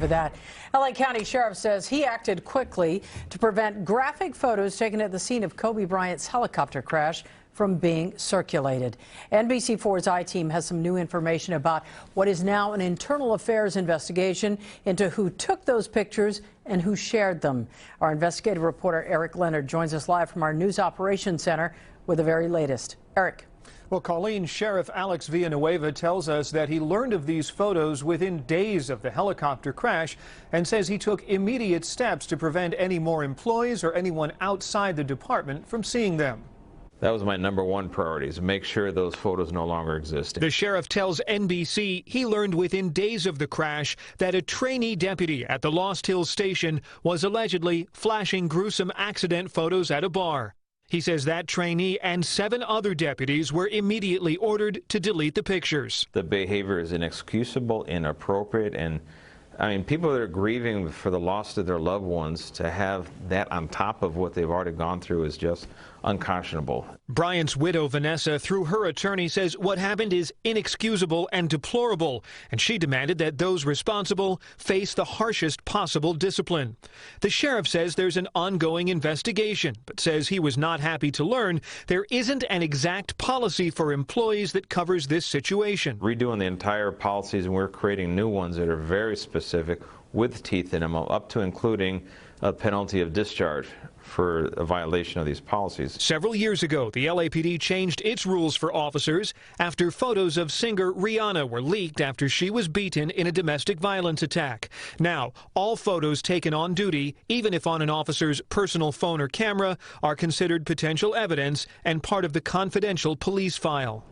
For that, LA County Sheriff says he acted quickly to prevent graphic photos taken at the scene of Kobe Bryant's helicopter crash from being circulated. NBC4's I-Team has some new information about what is now an internal affairs investigation into who took those pictures and who shared them. Our investigative reporter Eric Leonard joins us live from our News Operations Center with the very latest. Eric. Well, Colleen, Sheriff Alex Villanueva tells us that he learned of these photos within days of the helicopter crash and says he took immediate steps to prevent any more employees or anyone outside the department from seeing them. That was my #1 priority, is to make sure those photos no longer exist. The sheriff tells NBC he learned within days of the crash that a trainee deputy at the Lost Hills station was allegedly flashing gruesome accident photos at a bar. He says that trainee and 7 other deputies were immediately ordered to delete the pictures. The behavior is inexcusable, inappropriate, and I mean, people that are grieving for the loss of their loved ones, to have that on top of what they've already gone through is just unconscionable. Bryant's widow, Vanessa, through her attorney, says what happened is inexcusable and deplorable, and she demanded that those responsible face the harshest possible discipline. The sheriff says there's an ongoing investigation, but says he was not happy to learn there isn't an exact policy for employees that covers this situation. Redoing the entire policies, and we're creating new ones that are very specific with teeth in them, up to including a penalty of discharge for a violation of these policies. Several years ago, the LAPD changed its rules for officers after photos of singer Rihanna were leaked after she was beaten in a domestic violence attack. Now, all photos taken on duty, even if on an officer's personal phone or camera, are considered potential evidence and part of the confidential police file.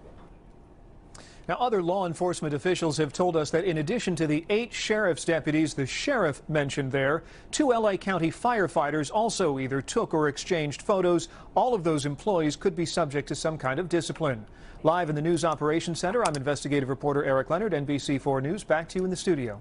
Now, other law enforcement officials have told us that in addition to the 8 sheriff's deputies the sheriff mentioned there, 2 LA County firefighters also either took or exchanged photos. All of those employees could be subject to some kind of discipline. Live in the News Operations Center, I'm investigative reporter Eric Leonard, NBC4 News. Back to you in the studio.